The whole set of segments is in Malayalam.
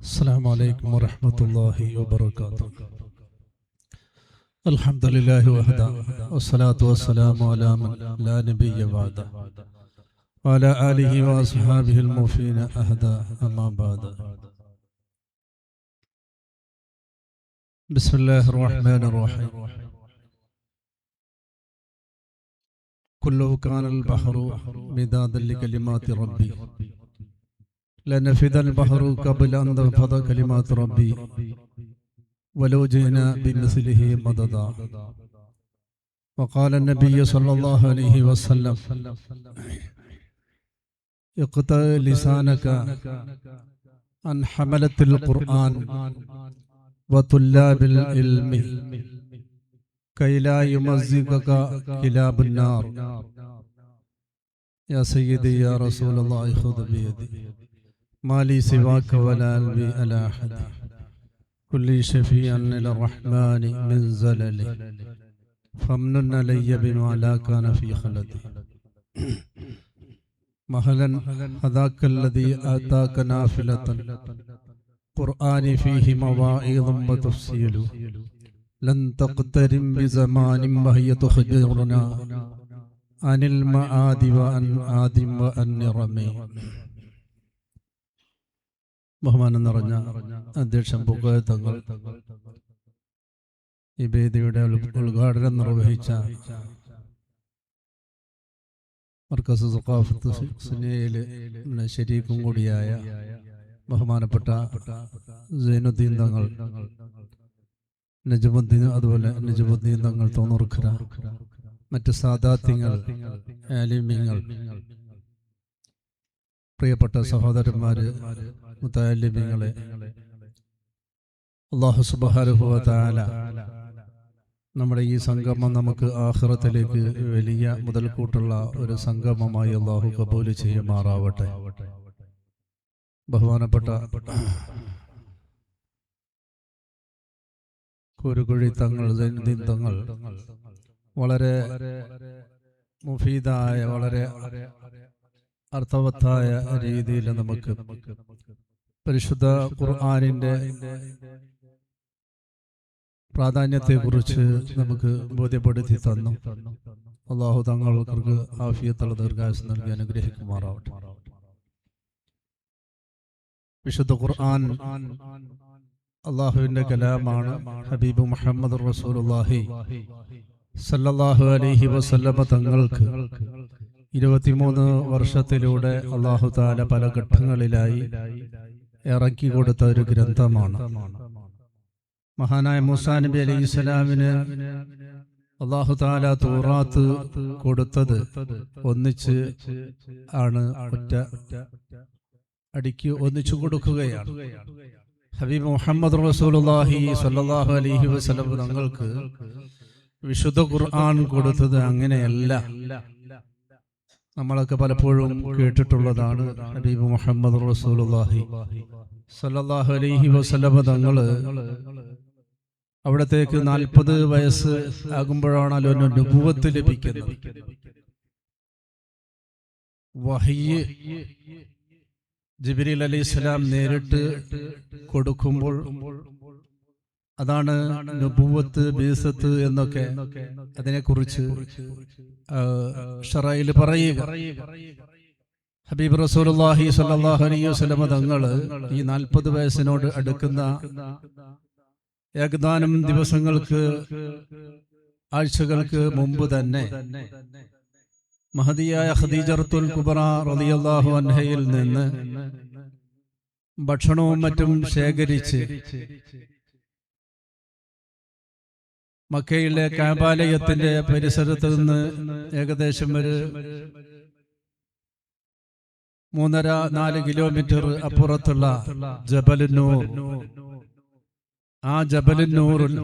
السلام عليكم ورحمة الله وبركاته. الحمد لله وحده والصلاة والسلام على من لا نبي بعده وعلى آله وأصحابه الموفين أهدا أما بعد. بسم الله الرحمن الرحيم. كله كان البحر مدادا لكلمات ربي لنفذ البحر قبل أن تنفذ كلمات ربي ولو جئنا بمثله مددا. وقال النبي صلى الله عليه وسلم اقطع لسانك عن حملة القرآن وطلاب العلم كي لا يمزقك كلاب النار. يا سيدي يا رسول الله خذ بيدي ما لي سواك ولا ألوي على أحد كل شفيعا إلى الرحمن من زلل فامنن علي بما لا كان في خلدي. مهلا هذاك الذي آتاك نافلة قرآن فيه مواعظ وتفصيل لن تقترن بزمان وهي تخبرنا عن المعاد وعن عاد وعن رمي. ബഹുമാനം നിറഞ്ഞ അധ്യക്ഷൻ പൂക്കോയ തങ്ങൾ, ഈ വേദിയുടെ ഉദ്ഘാടനം നിർവഹിച്ച മർക്കസ് സഖാഫത്ത് സുന്നിയയിലെ ശരീക്കും കൂടിയായ ബഹുമാനപ്പെട്ട സൈനുദ്ദീൻ തങ്ങൾ, നജമുദ്ദീൻ, അതുപോലെ നജമുദ്ദീൻ തങ്ങൾ തോന്നൂർക്കര, മറ്റ് സാദാത്യങ്ങൾ, ആലിമീങ്ങൾ, പ്രിയപ്പെട്ട സഹോദരന്മാര്, മുതഅല്ലിമീങ്ങളെ, അല്ലാഹു സുബ്ഹാനഹു വ തആല നമ്മുടെ ഈ സംഗമം നമുക്ക് ആഖിറത്തിലേക്ക് വലിയ മുതൽക്കൂട്ടുള്ള ഒരു സംഗമമായി അല്ലാഹു കബൂൽ ചെയ്യുമാറാവട്ടെ. ബഹുമാനപ്പെട്ട കുരുകുഴി തങ്ങൾ, സൈനുദ്ദീൻ തങ്ങൾ വളരെ മുഫീദായ, വളരെ അർത്ഥവത്തായ രീതിയിൽ നമുക്ക് പരിശുദ്ധ ഖുർആനിന്റെ പ്രാധാന്യത്തെക്കുറിച്ച് നമുക്ക് ബോധ്യപ്പെടുത്തി തന്നു. അല്ലാഹു തങ്ങൾക്ക് ആഫിയത്തുള്ള ദീർഘായുസ്സ് നൽകി അനുഗ്രഹിക്കുമാറാവട്ടെ. വിശുദ്ധ ഖുർആൻ അല്ലാഹുവിന്റെ കലാമാണ്. ഹബീബ് മുഹമ്മദ് റസൂലുള്ളാഹി സല്ലല്ലാഹു അലൈഹി വസല്ലമ തങ്ങൾക്ക് 23 വർഷത്തിലൂടെ അല്ലാഹു തആല പല ഘട്ടങ്ങളിലായി ഇറക്കി കൊടുത്ത ഒരു ഗ്രന്ഥമാണ്. മഹാനായ മൂസാ നബി അലൈഹിസ്സലാമിന് അല്ലാഹു തആല തൗറാത്ത് കൊടുത്തത് ഒന്നിച്ച് ആണ്, ഒറ്റ അടിക്ക് ഒന്നിച്ചു കൊടുക്കുകയാണ്. ഹബീബ് മുഹമ്മദ് റസൂലുള്ളാഹി സ്വല്ലല്ലാഹു അലൈഹി വസല്ലം തങ്ങൾക്ക് വിശുദ്ധ ഖുർആൻ കൊടുത്തത് അങ്ങനെയല്ല. നമ്മളൊക്കെ പലപ്പോഴും കേട്ടിട്ടുള്ളതാണ്. ഹബീബ് മുഹമ്മദ് റസൂലുള്ളാഹി സ്വല്ലല്ലാഹു അലൈഹി വസല്ലം തങ്ങൾ അവിടത്തേക്ക് 40 വയസ്സ് ആകുമ്പോഴാണല്ലോ നുബുവത്ത് ലഭിക്കുന്നത്. വഹയ്യ് ജിബ്രീൽ അലൈഹിസ്സലാം നേരിട്ട് കൊടുക്കുമ്പോൾ അതാണ് നുബുവത്ത്, ബിഅ്സത്ത് എന്നൊക്കെ അതിനെക്കുറിച്ച് ശറഈൽ പറയുക. ഹബീബ് റസൂലുള്ളാഹി സ്വല്ലല്ലാഹു അലൈഹി വസല്ലം തങ്ങൾ ഈ 40 വയസ്സിനോട് അടുക്കുന്ന ഏകദാനം ദിവസങ്ങൾക്ക്, ആഴ്ചകൾക്ക് മുമ്പ് തന്നെ മഹദിയായ ഖദീജത്തുൽ കുബ്ര റളിയല്ലാഹു അൻഹയിൽ നിന്ന് ഭക്ഷണവും മറ്റും ശേഖരിച്ച് മക്കയിലെ കഅബാലയത്തിന്റെ പരിസരത്ത് നിന്ന് ഏകദേശം ഒരു 3.5-4 കിലോമീറ്റർ അപ്പുറത്തുള്ള ജബലുന്നൂർ, ആ ജബലുന്നൂറിൽ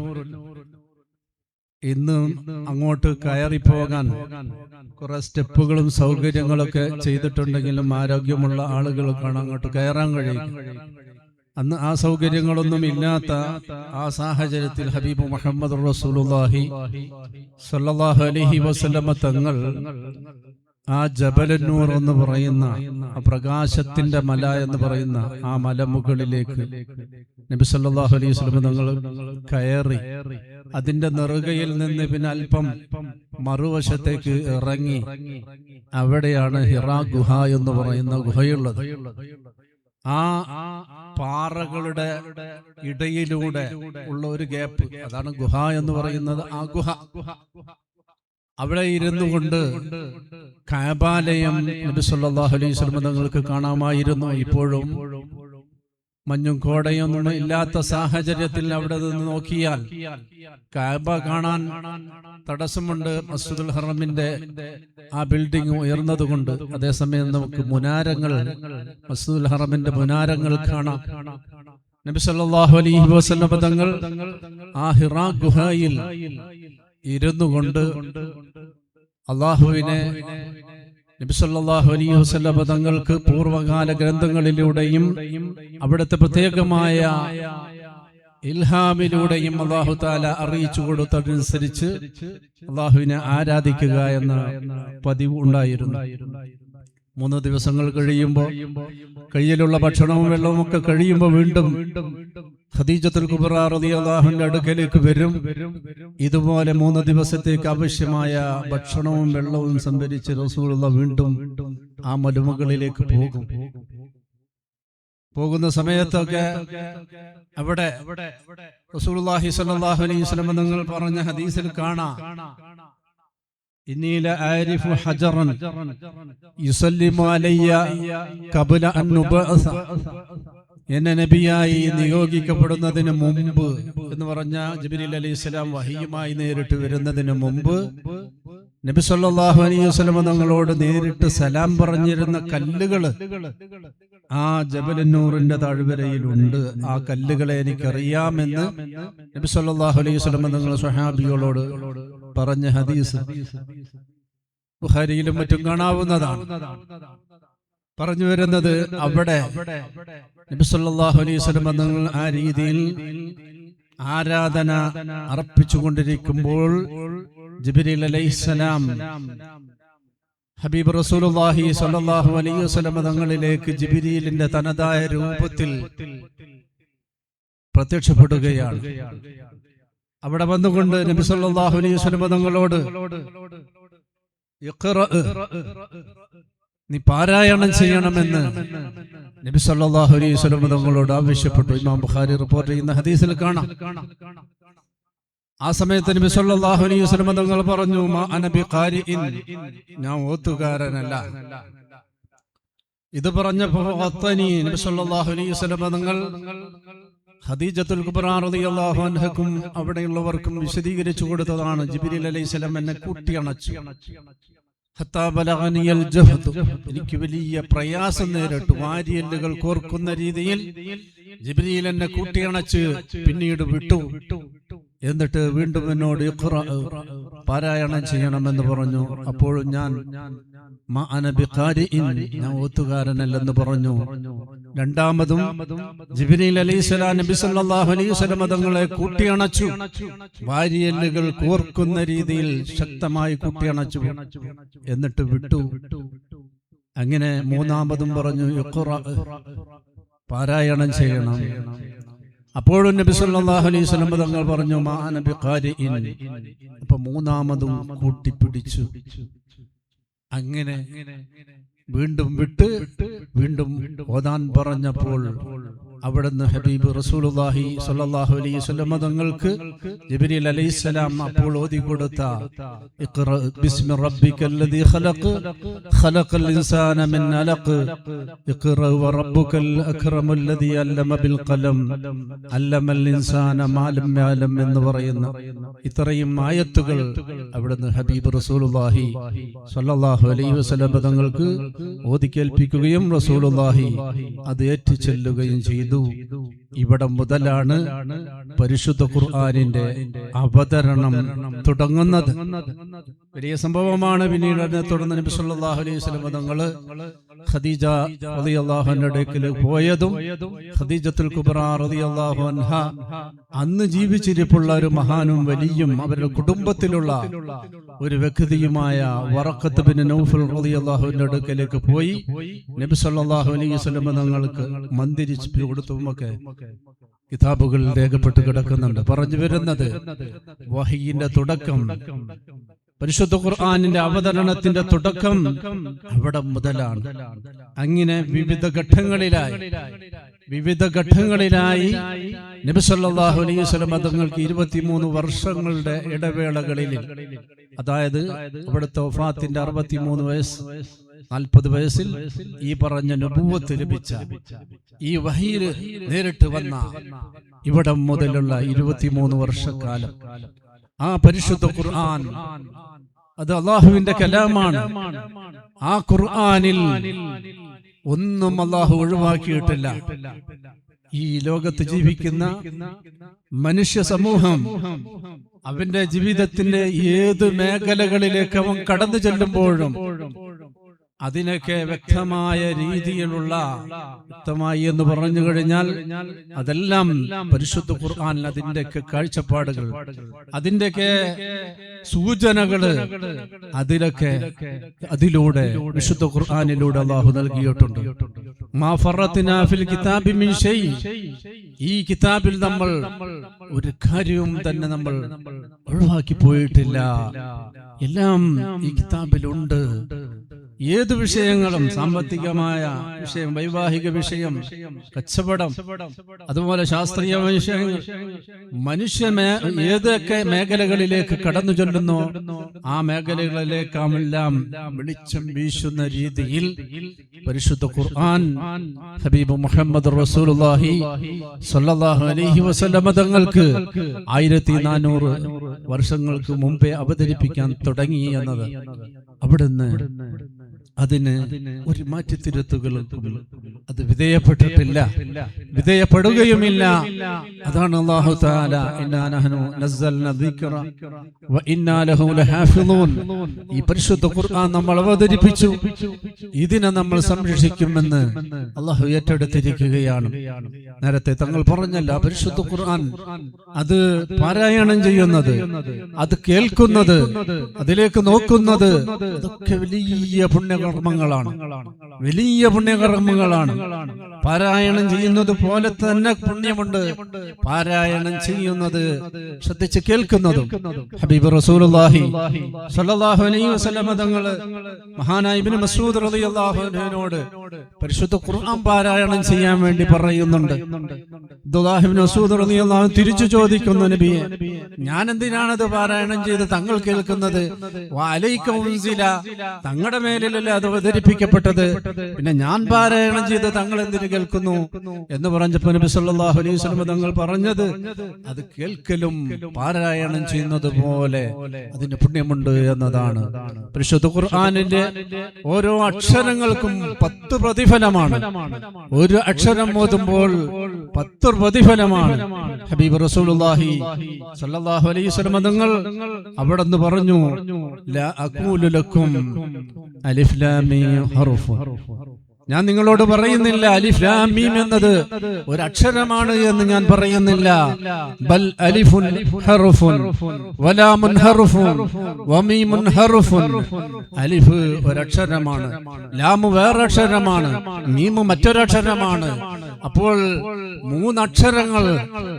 ഇന്ന് അങ്ങോട്ട് കയറിപ്പോകാൻ കുറെ സ്റ്റെപ്പുകളും സൗകര്യങ്ങളൊക്കെ ചെയ്തിട്ടുണ്ടെങ്കിലും ആരോഗ്യമുള്ള ആളുകൾക്കാണ് അങ്ങോട്ട് കയറാൻ കഴിയും. അന്ന് ആ സൗകര്യങ്ങളൊന്നും ഇല്ലാത്ത ആ സാഹചര്യത്തിൽ ഹബീബ് മുഹമ്മദ് റസൂലുള്ളാഹി സ്വല്ലല്ലാഹു അലൈഹി വസല്ലം തങ്ങൾ ആ ജബലന്നൂർ എന്ന് പറയുന്ന ആ പ്രകാശത്തിന്റെ മല എന്ന് പറയുന്ന ആ മലമുകളിലേക്ക് നബി സല്ലല്ലാഹു അലൈഹി വസല്ലം തങ്ങൾ കയറി അതിന്റെ നെറുകയിൽ നിന്ന് പിന്നെ അല്പം മറുവശത്തേക്ക് ഇറങ്ങി. അവിടെയാണ് ഹിറാ ഗുഹ എന്ന് പറയുന്ന ഗുഹയുള്ളത്. ആ പാറകളുടെ ഇടയിലൂടെ ഉള്ള ഒരു ഗ്യാപ്പ്, അതാണ് ഗുഹ എന്ന് പറയുന്നത്. ആ ഗുഹ അവിടെ ഇരുന്നു കൊണ്ട് കഅബാലയം നബി സല്ലല്ലാഹു അലൈഹി വസല്ലം തങ്ങൾക്ക് കാണാമായിരുന്നു. ഇപ്പോഴും മഞ്ഞും കോടയൊന്നും ഇല്ലാത്ത സാഹചര്യത്തിൽ അവിടെ നിന്ന് നോക്കിയാൽ കഅബ കാണാൻ തടസ്സമുണ്ട്. മസ്ജിദുൽ ഹറമിന്റെ ആ ബിൽഡിംഗ് ഉയർന്നതുകൊണ്ട്. അതേസമയം നമുക്ക് മുനാരങ്ങൾ, മസ്ജിദുൽ ഹറമിന്റെ മുനാരങ്ങൾ കാണാം. നബി സല്ലല്ലാഹു അലൈഹി വസല്ലം തങ്ങൾ ആ ഹിറാ ഗുഹയിൽ ഇരുന്നു കൊണ്ട് അല്ലാഹുവിനെ, നബി സല്ലല്ലാഹു അലൈഹി വസല്ലം തങ്ങൾക്ക് പൂർവകാല ഗ്രന്ഥങ്ങളിലൂടെയും അവിടുത്തെ പ്രത്യേകമായ ഇൽഹാമിലൂടെയും അല്ലാഹു തആല അറിയിച്ചു കൊടുത്തതനുസരിച്ച് അല്ലാഹുവിനെ ആരാധിക്കുക എന്ന പതിവ് ഉണ്ടായിരുന്നു. 3 ദിവസങ്ങൾ കഴിയുമ്പോൾ, കയ്യിലുള്ള ഭക്ഷണവും വെള്ളവും ഒക്കെ കഴിയുമ്പോൾ വീണ്ടും ഖദീജത്തുൽ കുബ്ര റളിയല്ലാഹു അൻഹയുടെ അടുക്കലേക്ക് വരും. ഇതുപോലെ 3 ദിവസത്തേക്ക് ആവശ്യമായ ഭക്ഷണവും വെള്ളവും സംഭരിച്ച് റസൂലുള്ളാഹി വീണ്ടും ആ മലമുകളിലേക്ക് പോകും. പോകുന്ന സമയത്തൊക്കെ അവിടെ റസൂലുള്ളാഹി സ്വല്ലല്ലാഹു അലൈഹി വസല്ലം തങ്ങൾ പറഞ്ഞ ഹദീസിൽ കാണാം, ഇന്നീല ആരിഫു ഹജറൻ യുസല്ലിമു അലയ്യ ഖബ്ല അൻ നുബഅസ, എന്നെ നബിയായി നിയോഗിക്കപ്പെടുന്നതിന് മുമ്പ് എന്ന് പറഞ്ഞ ജിബ്രീൽ അലൈഹിസ്സലാം വഹിയുമായി നേരിട്ട് വരുന്നതിന് മുമ്പ് നബി സല്ലല്ലാഹു അലൈഹി വസല്ലം തങ്ങളോട് നേരിട്ട് സലാം പറഞ്ഞിരുന്ന കല്ലുകൾ ആ ജബലന്നൂറിന്റെ താഴ്വരയിലുണ്ട്. ആ കല്ലുകളെ എനിക്കറിയാമെന്ന് നബി സല്ലല്ലാഹു അലൈഹി വസല്ലം തങ്ങൾ സ്വഹാബികളോട് പറഞ്ഞ ഹദീസ് ബുഖാരിയിലും മറ്റും കാണാവുന്നതാണ്. പറഞ്ഞു വരുന്നത്, അവിടെ നബി സല്ലല്ലാഹു അലൈഹി വസല്ലം തങ്ങൾ ആ രീതിയിൽ ആരാധന അർപ്പിച്ചുകൊണ്ടിരിക്കുമ്പോൾ ജിബ്രീൽ അലൈഹിസ്സലാം ഹബീബ് റസൂലുള്ളാഹി സ്വല്ലല്ലാഹു അലൈഹി വസല്ലം തങ്ങളിലേക്ക് ജിബ്രീലിന്റെ തനതായ രൂപത്തിൽ പ്രത്യക്ഷപ്പെടുകയാണ്. അവിടെ വന്നുകൊണ്ട് നബി സല്ലല്ലാഹു അലൈഹി വസല്ലം തങ്ങളോട് ഇഖ്റ, നീ പാരായണം ചെയ്യണമെന്ന് നബി സല്ലല്ലാഹു അലൈഹി വസല്ലം തങ്ങളോട് ആവശ്യപ്പെട്ടു. ഇമാം ബുഖാരി റിപ്പോർട്ട് ചെയ്യുന്ന ഹദീസിൽ കാണാം. ആ സമയത്ത് നബി സല്ലല്ലാഹു അലൈഹി വസല്ലം തങ്ങൾ പറഞ്ഞു, മാ അന ബിഖാരിഇൻ, ഞാൻ ഓത്തുകാരനല്ല. ഇത് പറഞ്ഞപ്പോൾ നബി സല്ലല്ലാഹു അലൈഹി വസല്ലം തങ്ങൾ ഖദീജത്തുൽ കുബ്ര റളിയല്ലാഹു അൻഹക്കും അവിടെയുള്ളവർക്കും വിശദീകരിച്ചു കൊടുത്തതാണ്. ജിബ്രീൽ അലൈഹിസ്സലാം എന്നെ കൂട്ടിയണച്ചു. ഹത്താ ബലഗനിയൽ ജഹ്ദ്, എനിക്ക് വലിയ പ്രയാസം നേരിട്ടു. വാരിയല്ലുകൾ കോർക്കുന്ന രീതിയിൽ ജിബ്രീൽ എന്നെ കൂട്ടിയണച്ച് പിന്നീട് വിട്ടു. എന്നിട്ട് വീണ്ടും എന്നോട് ഇഖ്റ, പാരായണം ചെയ്യണമെന്ന് പറഞ്ഞു. അപ്പോഴും ഞാൻ മാ അന ബിഖാരിഇൻ, ഞാൻ ഓത്തുകാരനല്ലെന്ന് പറഞ്ഞു. രണ്ടാമതും ജിബ്രീൽ അലൈഹിസ്സലാം നബി സല്ലല്ലാഹു അലൈഹി വസല്ലം തങ്ങളെ കൂട്ടിയണച്ചു. വാരിയല്ലുകൾ കോർക്കുന്ന രീതിയിൽ ശക്തമായി കൂട്ടിയണച്ചു. എന്നിട്ട് വിട്ടു. അങ്ങനെ മൂന്നാമതും പറഞ്ഞു ഇഖ്റ, പാരായണം ചെയ്യണം. അപ്പോഴും നബി സല്ലല്ലാഹു അലൈഹി വസല്ലം തങ്ങൾ പറഞ്ഞു മാ അന ബിഖാരിഇൻ. അപ്പൊ മൂന്നാമതും കൂട്ടിപ്പിടിച്ചു. അങ്ങനെ വീണ്ടും വിട്ട് വീണ്ടും ഓതാൻ പറഞ്ഞപ്പോൾ അവിടുന്ന് ഹബീബ് റസൂലുള്ളാഹി സ്വല്ലല്ലാഹു അലൈഹി വസല്ലം തങ്ങൾക്ക് ജിബ്രീൽ അലൈഹിസ്സലാം അപ്പോൾ ഓതി കൊടുത്ത ഇഖ്റ ബിസ്മി റബ്ബിക്കല്ലദീ ഖലഖ് ഖലഖൽ ഇൻസാന മിൻ അലഖ് ഇഖ്റ വറബ്ബുക്കൽ അക്രമുല്ലദീ അല്ലമ ബിൽ ഖലം അല്ലമൽ ഇൻസാന മാ ലം യഅലം എന്ന് പറയുന്ന ഇത്രയും ആയത്തുകൾ അവിടുന്ന് ഹബീബ് റസൂലുള്ളാഹി സ്വല്ലല്ലാഹു അലൈഹി വസല്ലം തങ്ങൾക്ക് ഓതി കേൾപ്പിക്കുകയും റസൂലുള്ളാഹി അത് ഏറ്റുചൊല്ലുകയും ചെയ്തു. ഇവിടെ മുതലാണ് പരിശുദ്ധ ഖുർആനിന്റെ അവതരണം തുടങ്ങുന്നത്. വലിയ സംഭവമാണ്. പിന്നീട് അതിനെ തുടർന്ന് നബി സല്ലല്ലാഹു അലൈഹി വസല്ലം തങ്ങൾ ഖദീജ റളിയല്ലാഹു അൻഹയുടെ അടുക്കൽ പോയതും ഖദീജത്തുൽ കുബ്ര റളിയല്ലാഹു അൻഹ അന്ന് ജീവിച്ചിരിപ്പുള്ള ഒരു മഹാനും വലിയും അവരുടെ കുടുംബത്തിലുള്ള ഒരു വ്യക്തിയുമായ വറഖത്ത് ബിൻ നൗഫൽ റളിയല്ലാഹു അൻഹുവിന്റെ അടുക്കലേക്ക് പോയി നബി സല്ലല്ലാഹു അലൈഹി വസല്ലം തങ്ങൾക്ക് മന്ദിരിച്ചു കൊടുത്തുമൊക്കെ കിതാബുകളിൽ രേഖപ്പെട്ട് കിടക്കുന്നുണ്ട്. പറഞ്ഞു വരുന്നത് വഹയിന്റെ തുടക്കം, പരിശുദ്ധ ഖുർആനിന്റെ അവതരണത്തിന്റെ തുടക്കം അവിടെ മുതലാണ്. അങ്ങനെ വിവിധ ഘട്ടങ്ങളിലായി നബി സല്ലല്ലാഹു അലൈഹി വസല്ലം തങ്ങൾക്ക് 23 വർഷങ്ങളുടെ ഇടവേളകളിൽ, അതായത് അവിടുത്തെ വഫാത്തിന്റെ 63 വയസ്സ് 40 വയസ്സിൽ ഈ പറഞ്ഞ നബുവത്ത് ലഭിച്ച, ഈ വഹീൽ നേരിട്ട് വന്ന ഇവിടം മുതലുള്ള 23 വർഷക്കാലം ആ പരിശുദ്ധ ഖുർആൻ അത് അള്ളാഹുവിന്റെ കലാമാണ്. ആ ഖുർആനിൽ ഒന്നും അള്ളാഹു ഒഴിവാക്കിയിട്ടില്ല. ഈ ലോകത്ത് ജീവിക്കുന്ന മനുഷ്യ സമൂഹം അവന്റെ ജീവിതത്തിന്റെ ഏത് മേഖലകളിലേക്ക് അവൻ കടന്നു ചെല്ലുമ്പോഴും അതിനൊക്കെ വ്യക്തമായ രീതിയിലുള്ള, വ്യക്തമായി എന്ന് പറഞ്ഞു കഴിഞ്ഞാൽ അതെല്ലാം പരിശുദ്ധ ഖുർആനിൽ അതിൻ്റെയൊക്കെ കാഴ്ചപ്പാടുകൾ, അതിൻ്റെയൊക്കെ സൂചനകള് അതിലൂടെ വിശുദ്ധ ഖുർആനിലൂടെ അല്ലാഹു നൽകിയിട്ടുണ്ട്. മാ ഫറത്നാ ഫിൽ കിതാബി മിൻ ഷൈ, ഈ കിതാബിൽ നമ്മൾ ഒരു കാര്യവും തന്നെ നമ്മൾ ഒഴിവാക്കി പോയിട്ടില്ല. എല്ലാം ഈ കിതാബിലുണ്ട്. ഏത് വിഷയങ്ങളും, സാമ്പത്തികമായ വിഷയം, വൈവാഹിക വിഷയം, കച്ചവടം, അതുപോലെ ശാസ്ത്രീയ വിഷയങ്ങൾ, ഏതൊക്കെ മേഖലകളിലേക്ക് കടന്നു ചെല്ലുന്നോ ആ മേഖലകളിലേക്കെല്ലാം വെളിച്ചം വീശുന്ന രീതിയിൽ പരിശുദ്ധ ഖുർആൻ ഹബീബ് മുഹമ്മദ് റസൂലുള്ളാഹി സ്വല്ലല്ലാഹു അലൈഹി വസല്ലം തങ്ങൾക്ക് 1400 വർഷങ്ങൾക്ക് മുമ്പേ അവതരിപ്പിക്കാൻ തുടങ്ങി എന്നത് അവിടുന്ന് അതിന് ഒരു മാറ്റിത്തിരുത്തുകൾക്കും അത് വിധേയപ്പെടുകയുമില്ല. അതാണ് അല്ലാഹു തആല ഇന്നാ നഹ്നു നസ്സൽനാ ദിക്റ വ ഇന്നാ ലഹു ലഹാഫിളൂൻ, ഈ പരിശുദ്ധ ഖുർആൻ നമ്മൾ അവതരിപ്പിച്ചു, ഇതിനെ നമ്മൾ സംരക്ഷിക്കുമെന്ന് അല്ലാഹു ഏറ്റെടുത്തിരിക്കുകയാണ്. നേരത്തെ തങ്ങൾ പറഞ്ഞല്ല, പരിശുദ്ധ ഖുർആൻ അത് പാരായണം ചെയ്യുന്നത്, അത് കേൾക്കുന്നത്, അതിലേക്ക് നോക്കുന്നത്, അതൊക്കെ വലിയ പുണ്യകർമ്മങ്ങളാണ്. പാരായണം ചെയ്യുന്നത് പോലെ തന്നെ പുണ്യമുണ്ട് പാരായണം ചെയ്യുന്നത്, ശ്രദ്ധിച്ച് കേൾക്കുന്നതും. ഹബീബ് റസൂലുള്ളാഹി സ്വല്ലല്ലാഹു അലൈഹി വസല്ലം തങ്ങൾ മഹാനായ ഇബ്നു മസ്ഊദ് റളിയല്ലാഹു അൻഹുവിനോട് പരിശുദ്ധ ഖുർആൻ പാരായണം ചെയ്യാൻ വേണ്ടി പറയുന്നുണ്ട്. അബ്ദുല്ലാഹി ഇബ്നു മസ്ഊദ് റളിയല്ലാഹു അൻഹു തിരിച്ചു ചോദിക്കുന്നു, നബിയെ, ഞാൻ എന്തിനാണത് പാരായണം ചെയ്ത് തങ്ങൾ കേൾക്കുന്നത്? വഅലൈക ഉൻസില, തങ്ങളുടെ മേലിലല്ലേ അത് അവതരിപ്പിക്കപ്പെട്ടത്, പിന്നെ ഞാൻ പാരായണം ചെയ്ത് തങ്ങൾ എന്തിനു കേൾക്കുന്നു എന്ന് പറഞ്ഞപ്പോൾ നബി സല്ലല്ലാഹു അലൈഹി വസല്ലം തങ്ങൾ പറഞ്ഞത്, അത് കേൾക്കലും പാരായണം ചെയ്യുന്നത് പോലെ അതിന് പുണ്യമുണ്ട് എന്നതാണ്. പരിശുദ്ധ ഖുർആനിന്റെ ഓരോ അക്ഷരങ്ങൾക്കും 10 പ്രതിഫലമാണ്. ഒരു അക്ഷരം ഓതുമ്പോൾ 10 പ്രതിഫലമാണ്. ഹബീബ് റസൂലുള്ളാഹി സ്വല്ലല്ലാഹു അലൈഹി വസല്ലം തങ്ങൾ അവിടെ നിന്ന് പറഞ്ഞു, ലാ അഖൂലു ലക്കും അലിഫ് ലാം മീം ഹർഫ്, ഞാൻ നിങ്ങളോട് പറയുന്നില്ല അലിഫ് ലാം മീം എന്നത് ഒരു അക്ഷരമാണ് എന്ന് ഞാൻ പറയുന്നില്ല. ബൽ അലിഫുൻ ഹർഫുൻ വലാമുൻ ഹർഫുൻ വമീമുൻ ഹർഫുൻ, അലിഫ് ഒരക്ഷരമാണ്, ലാം വേറൊരക്ഷരമാണ്, മീം മറ്റൊരക്ഷരമാണ്. അപ്പോൾ 3 അക്ഷരങ്ങൾ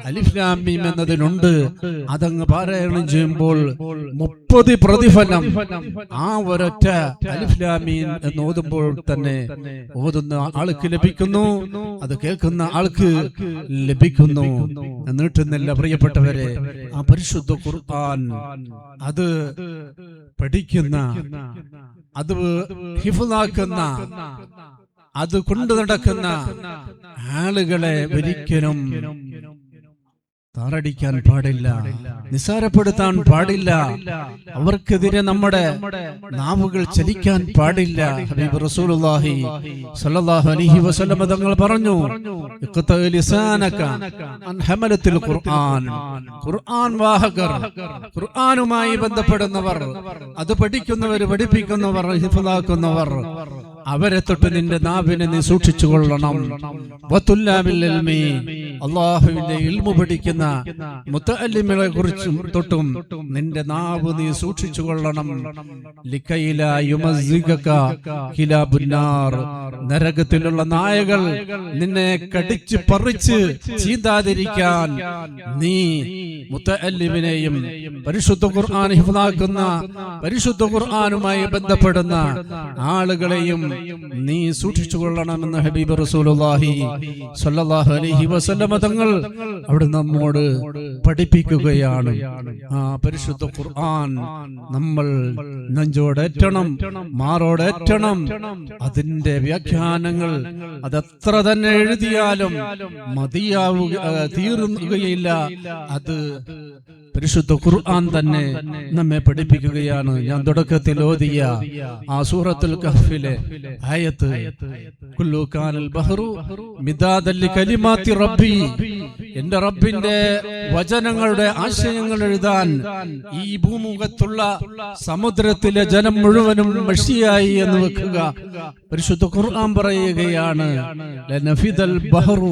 അലിഫ് ലാം മീം എന്നതിനുണ്ട്. അതങ്ങ് പാരായണം ചെയ്യുമ്പോൾ 30 പ്രതിഫലം ആ ഒരൊറ്റ അലിഫ് ലാം മീം എന്ന് ഓതുമ്പോൾ തന്നെ ഓതുന്ന ആൾക്ക് ലഭിക്കുന്നു, അത് കേൾക്കുന്ന ആൾക്ക് ലഭിക്കുന്നു. നീട്ടുന്നില്ല പ്രിയപ്പെട്ടവരെ, ആ പരിശുദ്ധ ഖുർആൻ അത് പഠിക്കുന്ന, അത് ഹിഫ്ളാക്കുന്ന, അത് കൊണ്ടു നടക്കുന്ന ആളുകളെ ഒരിക്കലും താറടിക്കാൻ പാടില്ല, നിസാരപ്പെടുത്താൻ പാടില്ല, അവർക്കെതിരെ നമ്മുടെ നാവുകൾ ചലിക്കാൻ പാടില്ല. ഹബീബ് റസൂലുള്ളാഹി സ്വല്ലല്ലാഹു അലൈഹി വസല്ലം തങ്ങൾ പറഞ്ഞു, ഇഖ്ത ലിസാനക അൻ ഹമലത്തുൽ ഖുർആൻ, ഖുർആൻ വാഹകർ, ഖുർആനുമായി ബന്ധപ്പെടുന്നവർ, അത് പഠിക്കുന്നവർ, പഠിപ്പിക്കുന്നവർ, ഹിഫ്ളാക്കുന്നവർ, അവരെ തൊട്ട് നിന്റെ നാവിനെ നീ സൂക്ഷിച്ചു കൊള്ളണം. അള്ളാഹുവിന്റെ ഇൽമു പഠിക്കുന്ന മുതഅല്ലിമിനെ കുറിച്ചും തൊട്ടും നിന്റെ നാവ് നീ സൂക്ഷിച്ചു കൊള്ളണം. നരകത്തിലുള്ള നായകൾ നിന്നെ കടിച്ച് പറിച്ച് ചീന്താതിരിക്കാൻ നീ മുതഅല്ലിമിനെയും പരിശുദ്ധ ഖുർആൻ ഹിഫ്ളാക്കുന്ന പരിശുദ്ധ ഖുർആനുമായി ബന്ധപ്പെടുന്ന ആളുകളെയും നീ സൂക്ഷിച്ചു കൊള്ളണമെന്ന് ഹബീബ് റസൂലുള്ളാഹി സ്വല്ലല്ലാഹു അലൈഹി വസല്ലം തങ്ങൾ അവിടെ നമ്മോട് പഠിപ്പിക്കുകയാണ്. ആ പരിശുദ്ധ ഖുർആൻ നമ്മൾ നെഞ്ചോടേറ്റണം, മാറോടേറ്റണം. അതിന്റെ വ്യാഖ്യാനങ്ങൾ അതെത്ര തന്നെ എഴുതിയാലും തീരുകയില്ല. അത് പരിശുദ്ധ ഖുർആൻ തന്നെ നമ്മെ പഠിപ്പിക്കുകയാണ്. ഞാൻ തുടക്കത്തിൽ ഓതിയ ആ സൂറത്തുൽ കഹ്ഫിലെ ആയത്ത്, കുല്ലു കാനൽ ബഹ്റു മിദാദൻ ലികലിമാത്തി റബ്ബി, എന്റെ റബ്ബിന്റെ വചനങ്ങളുടെ ആശയങ്ങൾ എഴുതാൻ ഈ ഭൂമുഖത്തുള്ള സമുദ്രത്തിലെ ജനം മുഴുവനും മഷിയായി എന്ന് വെക്കുക. പരിശുദ്ധ ഖുർആൻ പറയുകയാണ്, ലനഫിദൽ ബഹ്റു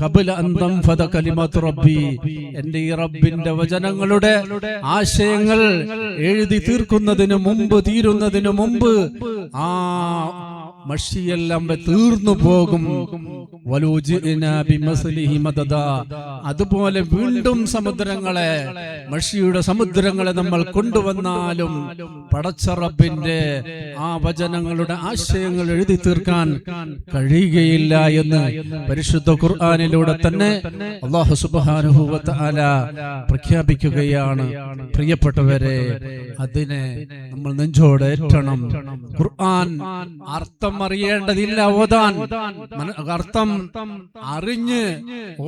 ഖബല അൻ തൻഫദ കലിമാത്തു റബ്ബി, എന്റെ ഈ റബ്ബിന്റെ വചനങ്ങളുടെ ആശയങ്ങൾ എഴുതി തീർക്കുന്നതിന് മുമ്പ്, തീരുന്നതിന് മുമ്പ് ആ മഷിയെല്ലാം തീർന്നു പോകും. അതുപോലെ വീണ്ടും സമുദ്രങ്ങളെ, മഷിയുടെ സമുദ്രങ്ങളെ നമ്മൾ കൊണ്ടുവന്നാലും പടച്ച റബ്ബിന്റെ ആ വചനങ്ങളുടെ ആശയങ്ങൾ എഴുതി തീർക്കാൻ കഴിയുകയില്ല എന്ന് പരിശുദ്ധ ഖുർആനിലൂടെ തന്നെ അല്ലാഹു സുബ്ഹാനഹു വ തആല പ്രഖ്യാപിക്കുകയാണ്. പ്രിയപ്പെട്ടവരെ, അതിനെ നമ്മൾ നെഞ്ചോടേറ്റണം. ഖുർആൻ അർത്ഥം അറിയേണ്ടതില്ല, ഓതാൻ അർത്ഥം അറിഞ്ഞ്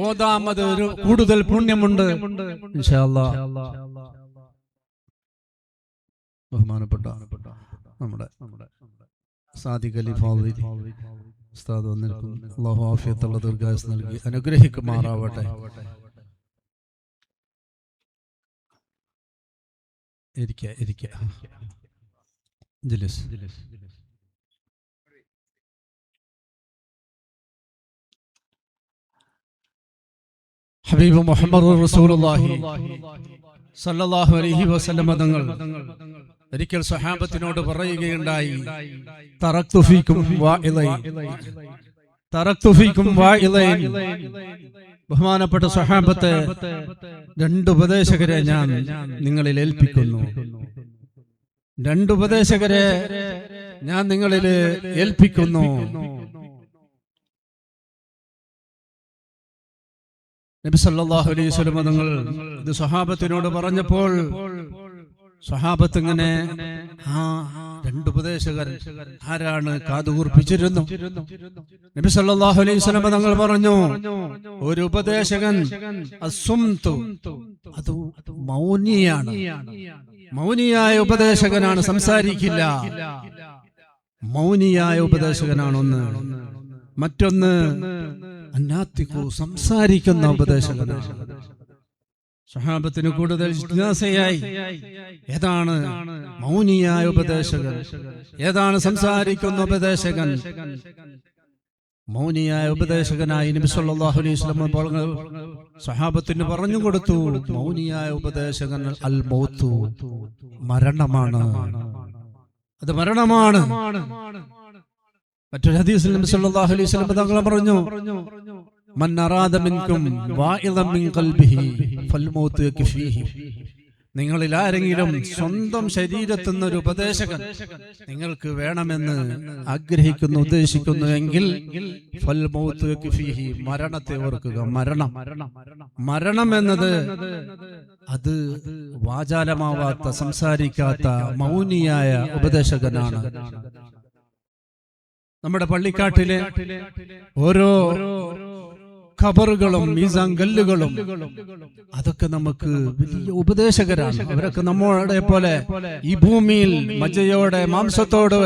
ഓതാമത് ഒരു കൂടുതൽ പുണ്യമുണ്ട്. ഇൻഷാ അല്ലാഹ് ബഹുമാനപ്പെട്ട നമ്മുടെ സാദിഖ് അലി ഫാദിൽ ഉസ്താദ് വന്നിരിക്കുന്നു. അല്ലാഹു ആഫിയത്തുള്ള ദീർഘായുസ്സ് നൽകി അനുഗ്രഹിക്കുമാറാവട്ടെ. ഹബീബ് മുഹമ്മദ് റസൂലുള്ളാഹി സല്ലല്ലാഹു അലൈഹി വസല്ലം തങ്ങൾ ഒരിക്കൽ സ്വഹാബത്തിനോട് പറയുകയുണ്ടായി, തറക്തു ഫീകും വാഇളൈൻ. ബഹുമാനപ്പെട്ട സ്വഹാബത്തെ, രണ്ട് ഉപദേശകരെ ഞാൻ നിങ്ങളിൽ ഏൽപ്പിക്കുന്നു. രണ്ട് ഉപദേശകരെ ഞാൻ നിങ്ങളിൽ ഏൽപ്പിക്കുന്നു. നബി സല്ലല്ലാഹു അലൈഹി വസല്ലം തങ്ങൾ ഇത് സ്വഹാബത്തിനോട് പറഞ്ഞപ്പോൾ സ്വഹാബത്ത് ഇങ്ങനെ, രണ്ട് ഉപദേശകർ ആരാണ് കാതുകൂർപ്പിച്ചിരുന്നു. നബി സല്ലല്ലാഹു അലൈഹി വസല്ലം തങ്ങൾ പറഞ്ഞു, ഒരു ഉപദേശകൻ അസ്സുംതു, അത് മൗനിയാണ്, മൗനിയായ ഉപദേശകനാണ്, സംസാരിക്കില്ല. മൗനിയായ ഉപദേശകനാണ് ഒന്ന്. മറ്റൊന്ന് അന്നാത്തിഖു, സംസാരിക്കുന്ന ഉപദേശകനാണ്. സ്വഹാബത്തിന് കൂടുതൽ ജിജ്ഞാസയായി, ഏതാണ് മൗനിയായ ഉപദേശകൻ, ഏതാണ് സംസാരിക്കുന്ന ഉപദേശകൻ? മൗനിയായ ഉപദേശകനായി നബി സല്ലല്ലാഹു അലൈഹി വസല്ലം സ്വഹാബത്തിന് പറഞ്ഞു കൊടുത്തു, മൗനിയായ ഉപദേശകൻ അൽ മൗതു, മരണമാണ്, അത് മരണമാണ്. മറ്റൊരു ഹദീസിൽ നബി സല്ലല്ലാഹു അലൈഹി വസല്ലം തങ്ങൾ പറഞ്ഞു, മൻ അറാദ മിൻകും വാഇദൻ മിൻ ഖൽബിഹി ഫൽമൗതു യക്ഫീഹി, നിങ്ങളിൽ ആരെങ്കിലും സ്വന്തം ശരീരത്തിൽ നിന്നൊരു ഉപദേശകൻ നിങ്ങൾക്ക് വേണമെന്ന് ആഗ്രഹിക്കുന്നു, ഉദ്ദേശിക്കുന്നുവെങ്കിൽ ഫൽമൗതു യക്ഫീഹി, മരണത്തെ ഓർക്കുക. മരണം എന്നത് അത് വാചാലമാവാത്ത, സംസാരിക്കാത്ത മൗനിയായ ഉപദേശകനാണ്. നമ്മുടെ പള്ളിക്കാട്ടിലെ ഓരോ ഖബറുകളും മീസാങ്കല്ലുകളും അതൊക്കെ നമുക്ക് വലിയ ഉപദേശകരാണ്. അവരൊക്കെ നമ്മോടെ പോലെ ഈ ഭൂമിയിൽ മജ്ജയോടെ, മാംസത്തോട്,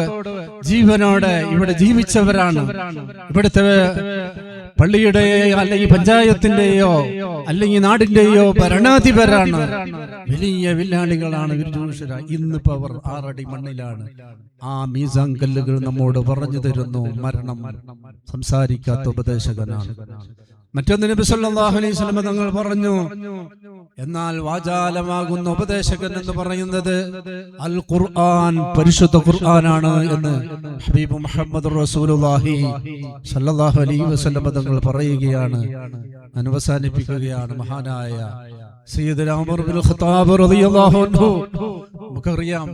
ജീവനോടെ ഇവിടെ ജീവിച്ചവരാണ്. ഇവിടുത്തെ പള്ളിയുടെ അല്ലെങ്കിൽ പഞ്ചായത്തിന്റെയോ അല്ലെങ്കിൽ നാടിന്റെയോ ഭരണാധിപരാണ്, വലിയ വില്ലാളികളാണ്. ഇന്നിപ്പോ അവർ 6 അടി മണ്ണിലാണ്. ആ മീസാൻ കല്ലുകൾ നമ്മോട് പറഞ്ഞു തരുന്നു, മരണം സംസാരിക്കാത്ത ഉപദേശകനാണ്. മറ്റൊന്ന് നബി സല്ലല്ലാഹു അലൈഹി വസല്ലം തങ്ങൾ പറഞ്ഞു, എന്നാൽ വാചാലമാകുന്ന ഉപദേശകൻ എന്ന് പറയുന്നത് അൽ ഖുർആൻ, പരിശുദ്ധ ഖുർആനാണ് എന്ന് ഹബീബ് മുഹമ്മദ് റസൂലുള്ളാഹി സല്ലല്ലാഹു അലൈഹി വസല്ലം തങ്ങൾ പറയുകയാണ്, അവസാനിപ്പിക്കുകയാണ്. മഹാനായ സയ്യിദുനാ ഉമർ ഇബ്നുൽ ഖത്താബ് റളിയല്ലാഹു അൻഹു, നമുക്കറിയാം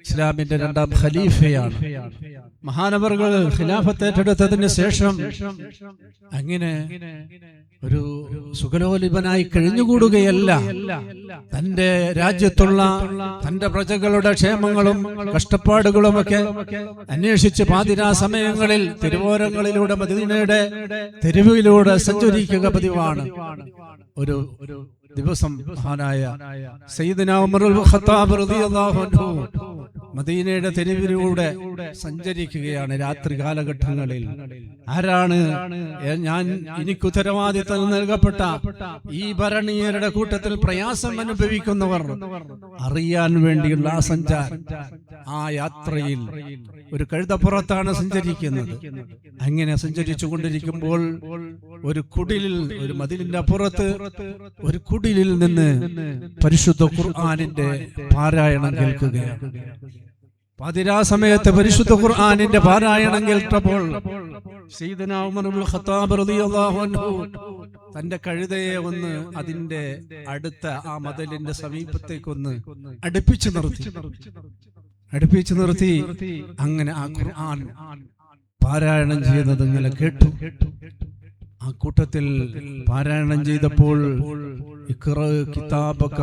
ഇസ്ലാമിന്റെ 2ാം ഖലീഫയാണ്. മഹാനവറുകൾ ഖിലാഫത്ത് ഏറ്റെടുത്തതിന് ശേഷം അങ്ങനെ ഒരു സുഖലോലിപനായി കഴിഞ്ഞുകൂടുകയല്ല, തന്റെ രാജ്യത്തുള്ള തന്റെ പ്രജകളുടെ ക്ഷേമങ്ങളും കഷ്ടപ്പാടുകളുമൊക്കെ അന്വേഷിച്ച് പാതിരാ സമയങ്ങളിൽ തെരുവോരങ്ങളിലൂടെ മദീനയുടെ തെരുവിലൂടെ സഞ്ചരിക്കുക പതിവാണ്. ഒരു ദിവസം മഹാനായ സയ്യിദുനാ ഉമർ ഇബ്നുൽ ഖത്താബ് റളിയല്ലാഹു അൻഹു മദീനയുടെ തെരുവിലൂടെ സഞ്ചരിക്കുകയാണ് രാത്രി കാലഘട്ടങ്ങളിൽ. ആരാണ് എനിക്ക് ഉത്തരവാദിത്തം നൽകപ്പെട്ട ഈ ഭരണീയരുടെ കൂട്ടത്തിൽ പ്രയാസം അനുഭവിക്കുന്നവർ അറിയാൻ വേണ്ടിയുള്ള ആ സഞ്ചാരം, ആ യാത്രയിൽ ഒരു കഴുതപ്പുറത്താണ് സഞ്ചരിക്കുന്നത്. അങ്ങനെ സഞ്ചരിച്ചു കൊണ്ടിരിക്കുമ്പോൾ ഒരു കുടിലിൽ, ഒരു മതിലിന്റെ അപ്പുറത്ത് ഒരു കുടിലിൽ നിന്ന് പരിശുദ്ധ ഖുർആനിന്റെ പാരായണം കേൾക്കുകയാണ്. പാതിരാ സമയത്ത് പരിശുദ്ധ ഖുർആനിന്റെ പാരായണം കേട്ടപ്പോൾ സയ്യിദുനാ ഉമർ ഇബ്നുൽ ഖത്താബ് റളിയല്ലാഹു അൻഹു തന്റെ കഴുതയെ ഒന്ന് അതിന്റെ അടുത്ത ആ മതിലിന്റെ സമീപത്തേക്കൊന്ന് അടുപ്പിച്ചു നിർത്തി. അങ്ങനെ ആ ഖുർആൻ പാരായണം ചെയ്യുന്നത് ഇങ്ങനെ കേട്ടു. ആ കൂട്ടത്തിൽ പാരായണം ചെയ്തപ്പോൾ ഇഖ്റ കിതാബക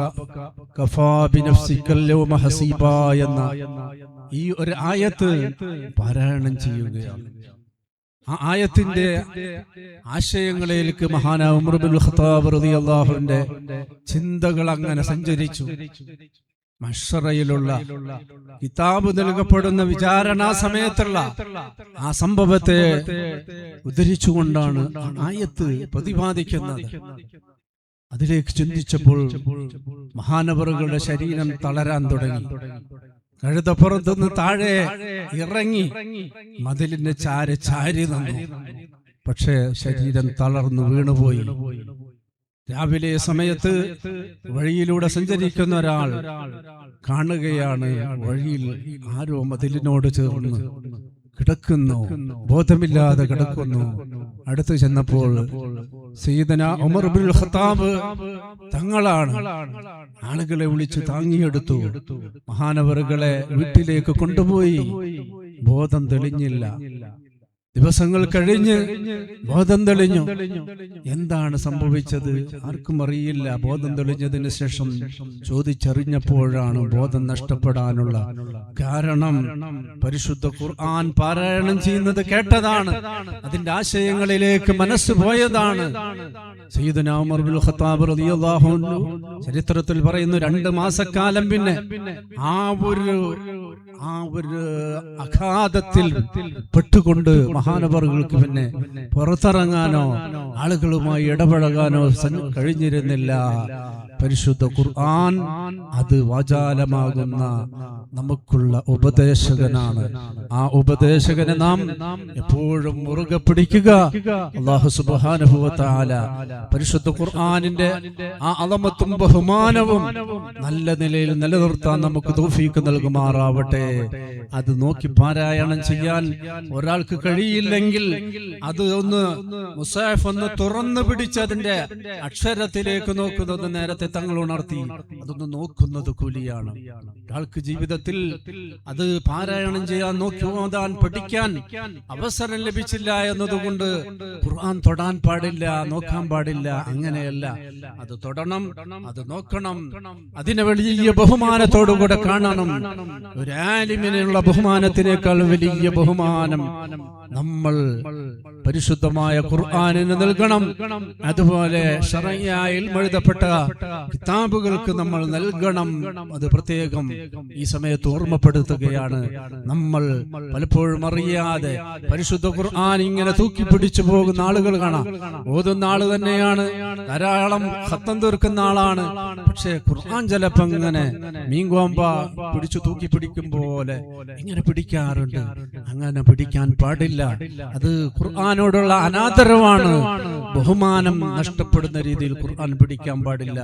കഫാ ബിനഫ്സികൽ യൗമ ഹസീബാ എന്ന ഈ ഒരു ആയത്ത് പാരായണം ചെയ്യുകയാണ്. ആ ആയത്തിന്റെ ആശയങ്ങളിലേക്ക് മഹാനായ ഉമർ ഇബ്നുൽ ഖത്താബ് റളിയല്ലാഹുവിന്റെ ചിന്തകൾ അങ്ങനെ സഞ്ചരിച്ചു. മഹ്ശറയിലുള്ള കിതാബ് നൽകപ്പെടുന്ന വിചാരണാ സമയത്തുള്ള ആ സംഭവത്തെ ഉദ്ധരിച്ചുകൊണ്ടാണ് ആയത്ത് പ്രതിപാദിക്കുന്നത്. അതിലേക്ക് ചിന്തിച്ചപ്പോൾ മഹാനവറുകളുടെ ശരീരം തളരാൻ തുടങ്ങി. കഴുതപ്പുറത്തുനിന്ന് താഴെ ഇറങ്ങി മതിലിന്റെ ചാരി നിന്നു. പക്ഷേ ശരീരം തളർന്നു വീണുപോയി. രാവിലെ സമയത്ത് വഴിയിലൂടെ സഞ്ചരിക്കുന്ന ഒരാൾ കാണുകയാണ്, വഴിയിൽ ആരോ മതിലിനോട് ചേർന്ന് കിടക്കുന്നു, ബോധമില്ലാതെ കിടക്കുന്നു. അടുത്ത് ചെന്നപ്പോൾ സയ്യിദുനാ ഉമർ ഇബ്നുൽ ഖത്താബ് തങ്ങളാണ്. ആളുകളെ വിളിച്ച് താങ്ങിയെടുത്തു. മഹാനവറുകളെ വീട്ടിലേക്ക് കൊണ്ടുപോയി. ബോധം തെളിഞ്ഞില്ല. ദിവസങ്ങൾ കഴിഞ്ഞ് ബോധം തെളിഞ്ഞു. എന്താണ് സംഭവിച്ചത് ആർക്കും അറിയില്ല. ബോധം തെളിഞ്ഞതിന് ശേഷം ചോദിച്ചറിഞ്ഞപ്പോഴാണ് ബോധം നഷ്ടപ്പെടാനുള്ള കാരണം പരിശുദ്ധ ഖുർആൻ പാരായണം ചെയ്യുന്നത് കേട്ടതാണ്. അതിന്റെ ആശയങ്ങളിലേക്ക് മനസ്സ് പോയതാണ്. സയ്യിദുനാ ഉമർ ഇബ്നുൽ ഖത്താബ് റളിയല്ലാഹു അൻഹു ചരിത്രത്തിൽ പറയുന്നു, 2 മാസക്കാലം പിന്നെ ആ ഒരു അഗാധത്തിൽ പെട്ടുകൊണ്ട് മഹാനവറുകൾക്ക് പിന്നെ പുറത്തിറങ്ങാനോ ആളുകളുമായി ഇടപഴകാനോ കഴിഞ്ഞിരുന്നില്ല. പരിശുദ്ധ ഖുർആൻ അത് വാചാലമാകുന്ന നമുക്കുള്ള ഉപദേശകനാണ്. ആ ഉപദേശകനെ നാം എപ്പോഴും മുറുകെ പിടിക്കുക. അല്ലാഹു സുബ്ഹാനഹു വ തആല പരിശുദ്ധ ഖുർആനിന്റെ ആ അളമത്തും ബഹുമാനവും നല്ല നിലയിൽ നിലനിർത്താൻ നമുക്ക് തൗഫീഖ് നൽകുമാറാവട്ടെ. അത് നോക്കി പാരായണം ചെയ്യാൻ ഒരാൾക്ക് കഴിയില്ലെങ്കിൽ അത് ഒന്ന് മുസാഫ് ഒന്ന് തുറന്നു പിടിച്ച് അതിന്റെ അക്ഷരത്തിലേക്ക് നോക്കുന്നത് നേരത്തെ തങ്ങൾ ഉണർത്തി. അതൊന്ന് നോക്കുന്നത് കൂലിയാണ്. ഒരാൾക്ക് ജീവിതത്തിൽ അത് പാരായണം ചെയ്യാൻ നോക്കി ഓതാൻ പഠിക്കാൻ അവസരം ലഭിച്ചില്ല എന്നതുകൊണ്ട് ഖുർആൻ തൊടാൻ പാടില്ല, നോക്കാൻ പാടില്ല. അങ്ങനെയല്ല, അത് തൊടണം, അത് നോക്കണം. അതിനെ വലിയ ബഹുമാനത്തോടുകൂടെ കാണണം. ഒരു ആലിമിനുള്ള ബഹുമാനത്തിനേക്കാൾ വലിയ ബഹുമാനം നമ്മൾ പരിശുദ്ധമായ ഖുർആനിന് നൽകണം. അതുപോലെ ശറഈയായിൽ എഴുതപ്പെട്ട കിതാബുകൾക്ക് നമ്മൾ നൽകണം. അത് പ്രത്യേകം ഈ സമയത്ത് ഓർമ്മപ്പെടുത്തുകയാണ്. നമ്മൾ പലപ്പോഴും അറിയാതെ പരിശുദ്ധ ഖുർആൻ ഇങ്ങനെ തൂക്കി പിടിച്ചു പോകുന്ന ആളുകൾ കാണാം. ഓതുന്ന ആള് തന്നെയാണ്, ധാരാളം ഖത്തം തീർക്കുന്ന ആളാണ്. പക്ഷെ ഖുർആൻ ചിലപ്പോ ഇങ്ങനെ മീൻകോമ്പ പിടിച്ചു തൂക്കി പിടിക്കും പോലെ ഇങ്ങനെ പിടിക്കാറുണ്ട്. അങ്ങനെ പിടിക്കാൻ പാടില്ല. അത് ഖുർആനോടുള്ള അനാദരവാണ്. ബഹുമാനം നഷ്ടപ്പെടുന്ന രീതിയിൽ ഖുർആൻ പിടിക്കാൻ പാടില്ല.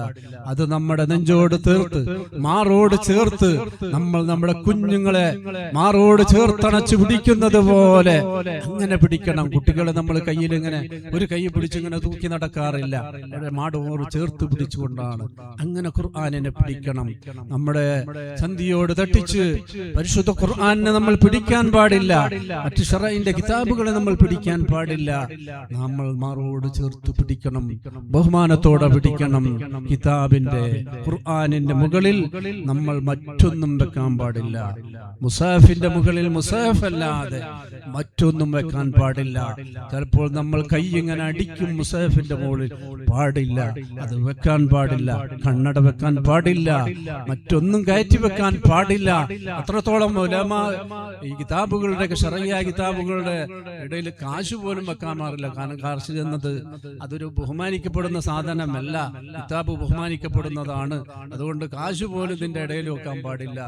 അത് നമ്മുടെ നെഞ്ചോട് തീർത്ത് മാറോട് ചേർത്ത് നമ്മൾ നമ്മുടെ കുഞ്ഞുങ്ങളെ മാറോട് ചേർത്തണച്ച് പിടിക്കുന്നത് പോലെ അങ്ങനെ പിടിക്കണം. കുട്ടികളെ നമ്മൾ കയ്യിൽ ഇങ്ങനെ ഒരു കൈ പിടിച്ചിങ്ങനെ തൂക്കി നടക്കാറില്ല. മാടോട് ചേർത്ത് പിടിച്ചുകൊണ്ടാണ്. അങ്ങനെ ഖുർആനിനെ പിടിക്കണം. നമ്മുടെ സന്ധിയോട് തട്ടിച്ച് പരിശുദ്ധ ഖുർആനെ നമ്മൾ പിടിക്കാൻ പാടില്ല. മറ്റു ശറഈന്റെ കിതാബുകളെ നമ്മൾ പിടിക്കാൻ പാടില്ല. നമ്മൾ മാറോട് ചേർത്ത് പിടിക്കണം, ബഹുമാനത്തോടെ പിടിക്കണം. കിതാബിന്റെ ഖുർആനിന്റെ മുകളിൽ നമ്മൾ മറ്റൊന്നും വെക്കാൻ പാടില്ല. മുസാഫിന്റെ മുകളിൽ മുസാഫ് അല്ലാതെ മറ്റൊന്നും വെക്കാൻ പാടില്ല. ചിലപ്പോൾ നമ്മൾ കൈ ഇങ്ങനെ അടിക്കും മുസാഫിന്റെ മുകളിൽ, പാടില്ല. അത് വെക്കാൻ പാടില്ല. കണ്ണട വെക്കാൻ പാടില്ല. മറ്റൊന്നും കയറ്റി വെക്കാൻ പാടില്ല. അത്രത്തോളം ഉലമാ ഈ കിതാബുകളുടെ ശറഈയ കിതാബുകളുടെ ഇടയിൽ കാശ് പോലും വെക്കാൻ പാടില്ല. കാരണം കാശ് എന്നത് അതൊരു ബഹുമാനിക്കപ്പെടുന്ന സാധനമല്ല. കിതാബ് ബഹുമാനിക്കപ്പെടുന്നതാണ്. അതുകൊണ്ട് കാശ് പോലും ഇതിന്റെ ഇടയിൽ വെക്കാൻ പാടില്ല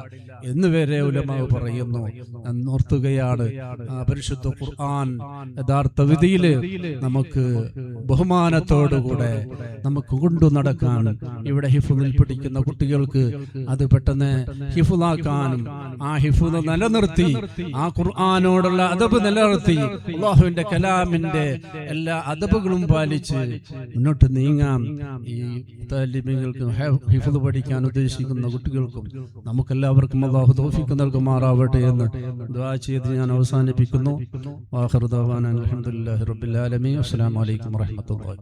എന്ന് വരെ ഉലമാവ് പറയുന്നു. ഓർത്തുകയാണ്, പരിശുദ്ധ ഖുർആൻ യഥാർത്ഥ വിധിയില് നമുക്ക് ബഹുമാനത്തോടുകൂടെ നമുക്ക് കൊണ്ടു നടക്കാൻ, ഇവിടെ ഹിഫ്ളിൽ പഠിക്കുന്ന കുട്ടികൾക്ക് അത് പെട്ടെന്ന് ഹിഫ്ളാക്കാനും ആ ഹിഫ്ള് നിലനിർത്തി ആ ഖുർആനോടുള്ള അദബ് നിലനിർത്തി അല്ലാഹുവിന്റെ കലാമിന്റെ എല്ലാ അദബുകളും പാലിച്ച് മുന്നോട്ട് നീങ്ങാം. ഈ താലിബീങ്ങൾക്ക് ഹിഫ്ള് പഠിക്കാൻ ഉദ്ദേശിക്കുന്ന കുട്ടികൾക്കും നമുക്കെല്ലാവർക്കും അല്ലാഹു തൗഫീഖ് നൽകുമാറാവട്ടെ എന്ന് ദുആ ചെയ്ത് ഞാൻ അവസാനിപ്പിക്കുന്നു. ആഖിറു ദഅവാനാ അൽഹംദുലില്ലാഹി റബ്ബിൽ ആലമീൻ. അസ്സലാമു അലൈക്കും വറഹ്മത്തുള്ളാഹി.